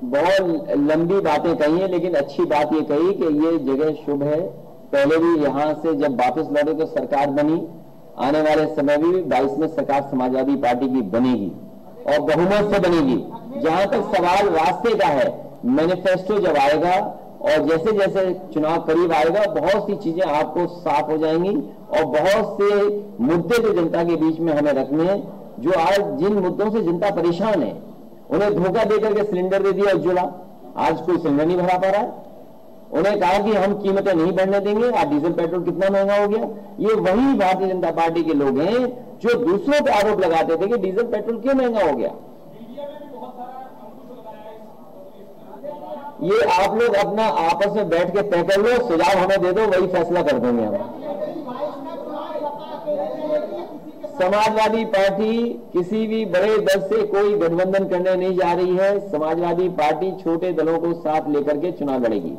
बहुत लंबी बातें कही है, लेकिन अच्छी बात ये कही कि ये जगह शुभ है। पहले भी यहाँ से जब वापस लौटे तो सरकार बनी, आने वाले समय भी 22 में सरकार समाजवादी पार्टी की बनेगी और बहुमत से बनेगी। जहां तक सवाल रास्ते का है, मैनिफेस्टो जब आएगा और जैसे जैसे चुनाव करीब आएगा बहुत सी चीजें आपको साफ हो जाएंगी और बहुत से मुद्दे जो जनता के बीच में हमें रखने हैं, जो आज जिन मुद्दों से जनता परेशान है, उन्हें धोखा देकर के सिलेंडर दे दिया उज्ज्वला, आज कोई सिलेंडर नहीं भरा पा रहा है। उन्हें कहा कि हम कीमतें नहीं बढ़ने देंगे, आज डीजल पेट्रोल कितना महंगा हो गया। ये वही भारतीय जनता पार्टी के लोग हैं जो दूसरों पर आरोप लगाते थे कि डीजल पेट्रोल क्यों महंगा हो गया। ये आप लोग अपना आपस में बैठ के तय कर लो, सुझाव हमें दे दो, वही फैसला कर देंगे हम। समाजवादी पार्टी किसी भी बड़े दल से कोई गठबंधन करने नहीं जा रही है। समाजवादी पार्टी छोटे दलों को साथ लेकर के चुनाव लड़ेगी।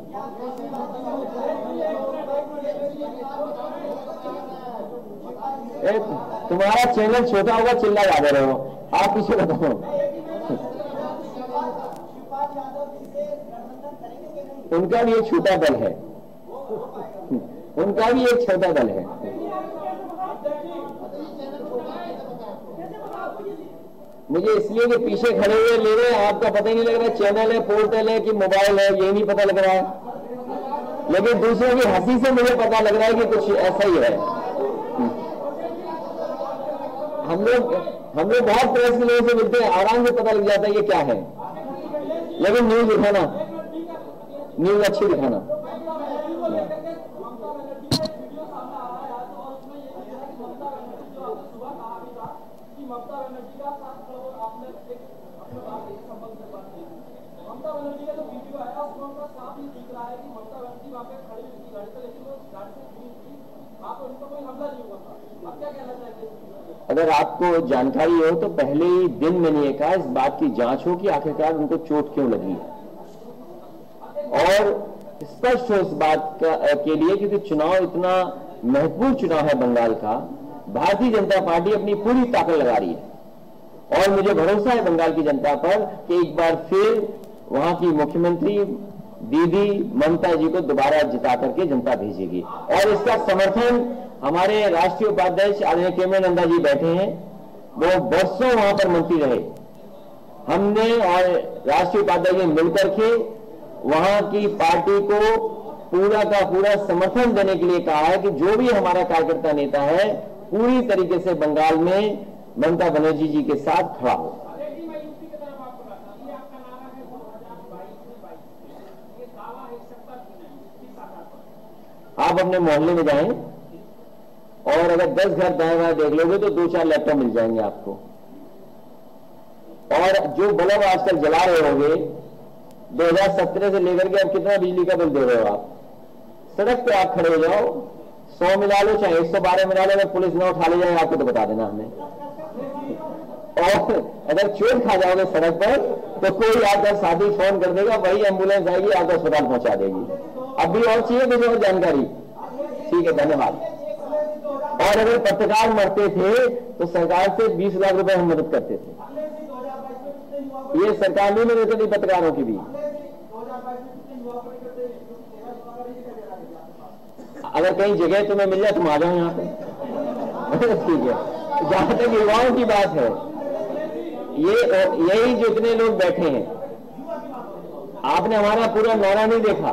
तुम्हारा चैनल छोटा होगा, चिल्ला ज्यादा रहे हो, आप पीछे बताओ। उनका भी एक छोटा दल है, उनका भी एक छोटा दल है। मुझे इसलिए कि पीछे खड़े हुए ले रहे हैं, आपका पता ही नहीं लग रहा है चैनल है, पोर्टल है कि मोबाइल है, ये नहीं पता लग रहा है। लेकिन दूसरों की हंसी से मुझे पता लग रहा है कि कुछ ऐसा ही है। हम लोग बहुत प्रेस के लोगों से मिलते हैं, आराम से पता लग जाता है ये क्या है। लेकिन न्यूज दिखाना, न्यूज अच्छी दिखाना। अगर आपको जानकारी हो तो पहले ही दिन मैंने ये कहा इस बात की जांच हो कि आखिरकार उनको चोट क्यों लगी है और स्पष्ट हो इस बात के लिए, क्योंकि चुनाव इतना महत्वपूर्ण चुनाव है बंगाल का। भारतीय जनता पार्टी अपनी पूरी ताकत लगा रही है और मुझे भरोसा है बंगाल की जनता पर कि एक बार फिर वहां की मुख्यमंत्री दीदी ममता जी को दोबारा जिता करके जनता भेजेगी। और इसका समर्थन हमारे राष्ट्रीय उपाध्यक्ष आदरणीय केमल नंदा जी बैठे हैं, वो वर्षों वहां पर मंत्री रहे। हमने और राष्ट्रीय उपाध्यक्ष मिलकर के वहां की पार्टी को पूरा का पूरा समर्थन देने के लिए कहा है कि जो भी हमारा कार्यकर्ता नेता है पूरी तरीके से बंगाल में ममता बनर्जी जी के साथ खड़ा हो। आप अपने मोहल्ले में जाएं और अगर 10 घर दाएं बाएं देख लोगे तो 2-4 लैपटॉप मिल जाएंगे आपको। और जो बल्ब आजकल जला रहे होंगे 2017 से लेकर के अब कितना बिजली का बिल दे रहे हो आप। सड़क पे आप खड़े हो जाओ, 100 मिला लो चाहे 112 मिला लो, अगर पुलिस ना उठा ले जाए आपको तो बता देना हमें। और अगर चोट खा जाओगे सड़क पर तो कोई आपका साथी फोन कर देगा, वही एम्बुलेंस आएगी आपको अस्पताल पहुंचा देगी। अभी और चाहिए कुछ और जानकारी? ठीक है, धन्यवाद। और अगर पत्रकार मरते थे तो सरकार से 20 लाख रुपए हम मदद करते थे। ये सरकार नहीं मदद करती पत्रकारों की भी। अगर कहीं जगह तुम्हें मिल जाए तुम आ जाओ यहाँ पे। ठीक है, जहां तक युवाओं की बात है, ये यही जितने लोग बैठे हैं आपने हमारा पूरा नारा नहीं देखा,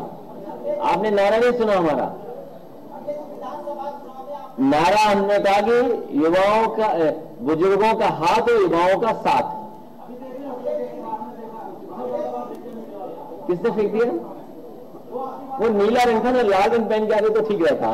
आपने नारा नहीं सुना हमारा नारा। हमने कहा कि युवाओं का, बुजुर्गों का हाथ और युवाओं का साथ। किसने फेंक दिया? वो नीला रंग था ना, लाल रंग पहन के आते तो ठीक रहता।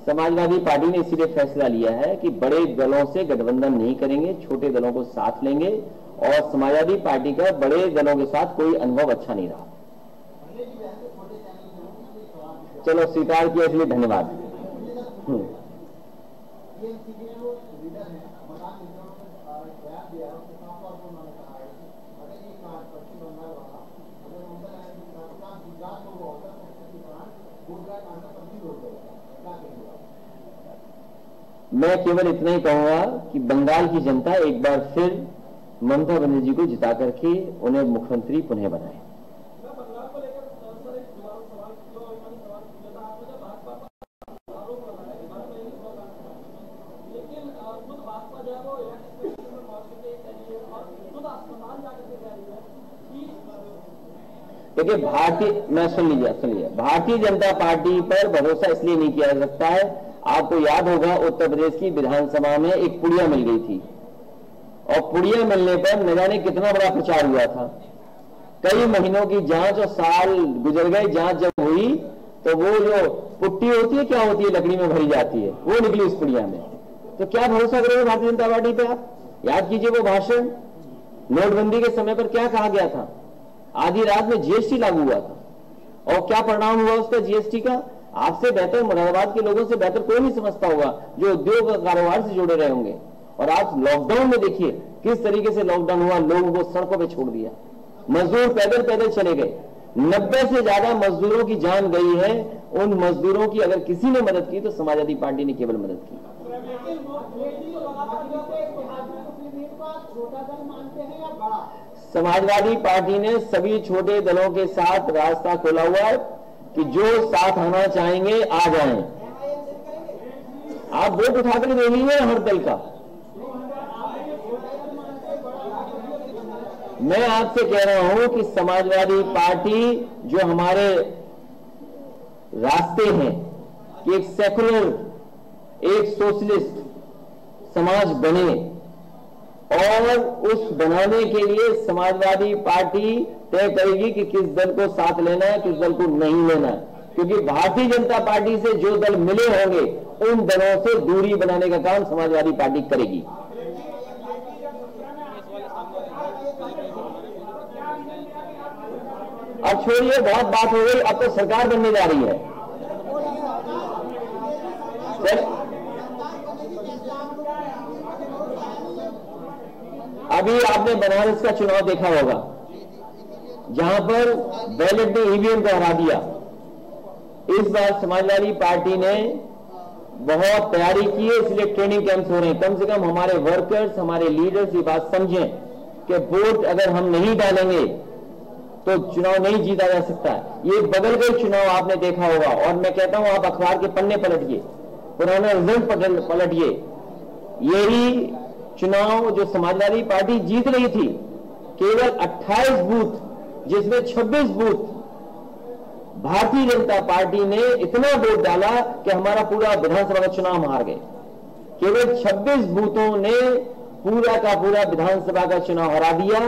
समाजवादी पार्टी ने इसीलिए फैसला लिया है कि बड़े दलों से गठबंधन नहीं करेंगे, छोटे दलों को साथ लेंगे। और समाजवादी पार्टी का बड़े दलों के साथ कोई अनुभव अच्छा नहीं रहा। चलो स्वीकार किया, इसलिए धन्यवाद। मैं केवल इतना ही कहूंगा कि बंगाल की जनता एक बार फिर ममता बनर्जी जी को जिता करके उन्हें मुख्यमंत्री पुनः बनाए। देखिए सुन लीजिए, भारतीय जनता पार्टी पर भरोसा इसलिए नहीं किया जा सकता है। आपको याद होगा उत्तर प्रदेश की विधानसभा में एक पुड़िया मिल गई थी, और पुड़िया मिलने पर न जाने कितना बड़ा प्रचार हुआ था। कई महीनों की जांच और साल गुजर गए। जांच जब हुई तो वो जो पुट्टी होती है, क्या होती है, लकड़ी में भरी जाती है, वो निकली उस पुड़िया में। तो क्या भरोसा करोगे भारतीय जनता पार्टी पे आप? याद कीजिए वो भाषण नोटबंदी के समय पर क्या कहा गया था। आधी रात में जीएसटी लागू हुआ था, और क्या परिणाम हुआ उसका जीएसटी का? आपसे बेहतर, मुरादाबाद के लोगों से बेहतर कोई नहीं समझता होगा जो उद्योग और कारोबार से जुड़े रहे होंगे। और आप लॉकडाउन में देखिए किस तरीके से लॉकडाउन हुआ, लोगों को सड़कों पे छोड़ दिया, मजदूर पैदल पैदल चले गए। 90 से ज्यादा मजदूरों की जान गई है। उन मजदूरों की अगर किसी ने मदद की तो समाजवादी पार्टी ने केवल मदद की। समाजवादी पार्टी ने सभी छोटे दलों के साथ रास्ता खोला हुआ है कि जो साथ आना चाहेंगे आ जाएं। आप वोट उठाकर दे लीजिए हर दल का। मैं आपसे कह रहा हूं कि समाजवादी पार्टी जो हमारे रास्ते हैं कि एक सेकुलर, एक सोशलिस्ट समाज बने, और उस बनाने के लिए समाजवादी पार्टी तय करेगी कि किस दल को साथ लेना है, किस दल को नहीं लेना है। क्योंकि भारतीय जनता पार्टी से जो दल मिले होंगे उन दलों से दूरी बनाने का काम समाजवादी पार्टी करेगी। अब छोड़िए, बहुत बात हो गई, अब तो सरकार बनने जा रही है। अभी आपने बनारस का चुनाव देखा होगा, जहां पर बैलेट ने ईवीएम को हरा दिया। इस बार समाजवादी पार्टी ने बहुत तैयारी की है, इसलिए ट्रेनिंग कैंप्स हो रहे हैं। कम से कम हमारे वर्कर्स, हमारे लीडर्स ये बात समझें कि वोट अगर हम नहीं डालेंगे तो चुनाव नहीं जीता जा सकता। ये बदल गए चुनाव आपने देखा होगा, और मैं कहता हूं आप अखबार के पन्ने पलटिए, पुराना रिजल्ट पलटिए। यही चुनाव जो समाजवादी पार्टी जीत रही थी, केवल 28 बूथ, जिसमें 26 बूथ भारतीय जनता पार्टी ने इतना वोट डाला कि हमारा पूरा विधानसभा का चुनाव हार गए। केवल 26 बूथों ने पूरा का पूरा विधानसभा का चुनाव हरा दिया।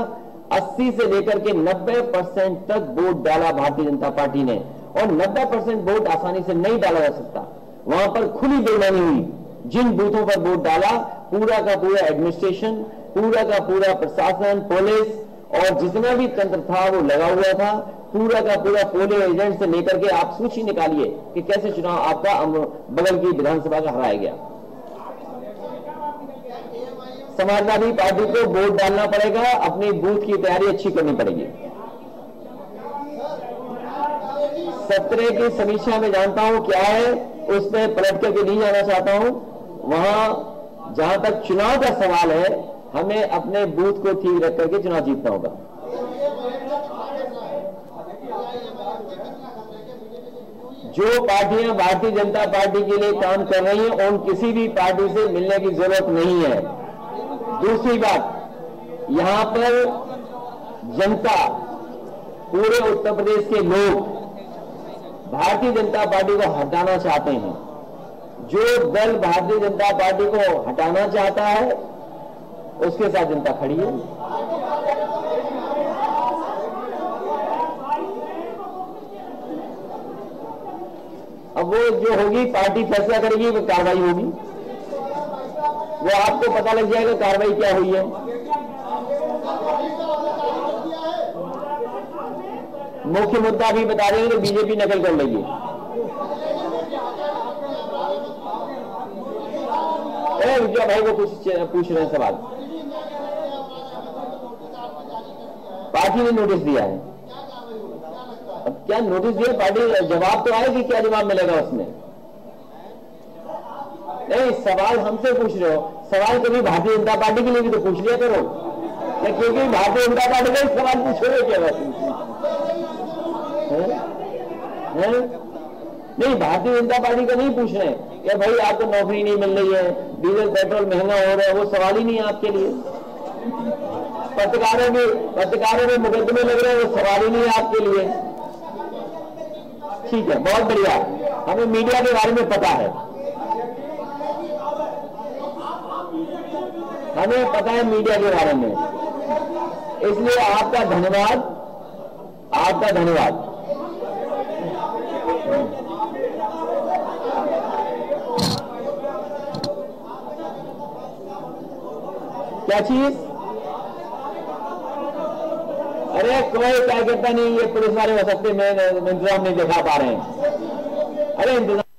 80 से लेकर के 90% तक वोट डाला भारतीय जनता पार्टी ने, और 90% वोट आसानी से नहीं डाला जा सकता। वहां पर खुली बेईमानी हुई। जिन बूथों पर वोट डाला, पूरा का पूरा एडमिनिस्ट्रेशन, पूरा का पूरा प्रशासन, पुलिस और जितना भी तंत्र था वो लगा हुआ था। पूरा का पूरा पोलिंग एजेंट से लेकर के आप सूची निकालिए कि कैसे चुनाव आपका बगल की विधानसभा का हराया गया। समाजवादी पार्टी को वोट डालना पड़ेगा, अपनी बूथ की तैयारी अच्छी करनी पड़ेगी। सत्र की समीक्षा में जानता हूं क्या है, उस पर पलट करके नहीं जाना चाहता हूं। वहां जहां तक चुनाव का सवाल है, हमें अपने बूथ को ठीक रख करके चुनाव जीतना होगा। जो पार्टियां भारतीय जनता पार्टी के लिए काम कर रही हैं उन किसी भी पार्टी से मिलने की जरूरत नहीं है। दूसरी बात, यहां पर जनता, पूरे उत्तर प्रदेश के लोग भारतीय जनता पार्टी को हटाना चाहते हैं। जो दल भारतीय जनता पार्टी को हटाना चाहता है उसके साथ जनता खड़ी है। अब वो जो होगी पार्टी फैसला करेगी, वो कार्रवाई होगी, वो आपको पता लग जाएगा कार्रवाई क्या हुई है। मुख्य मुद्दा भी बता देंगे तो बीजेपी नकल कर लेगी। विजय भाई को कुछ पूछ रहे हैं सवाल। पार्टी ने नोटिस दिया है। अब क्या नोटिस दिया, पार्टी जवाब तो आएगी, क्या जवाब मिलेगा उसमें? नहीं, सवाल हमसे पूछ रहे हो, सवाल कभी भारतीय जनता पार्टी के लिए भी तो पूछ लिया करो। या क्योंकि भारतीय जनता पार्टी का सवाल पूछोगे क्या बात है? नहीं, भारतीय जनता पार्टी का नहीं पूछ रहे हैं कि भाई आपको नौकरी नहीं मिल रही है, डीजल पेट्रोल महंगा हो रहा है, वो सवाल ही नहीं है आपके लिए। पत्रकारों में मुकदमे लग रहे हैं, वो सवाल ही नहीं है आपके लिए। ठीक है, बहुत बढ़िया, हमें मीडिया के बारे में पता है, हमें पता है मीडिया के बारे में, इसलिए आपका धन्यवाद, आपका धन्यवाद। क्या चीज? अरे कोई क्या कहता नहीं, ये पुलिस वाले हो सकते, मैं इंतजाम नहीं दिखा पा रहे हैं। अरे इंतजाम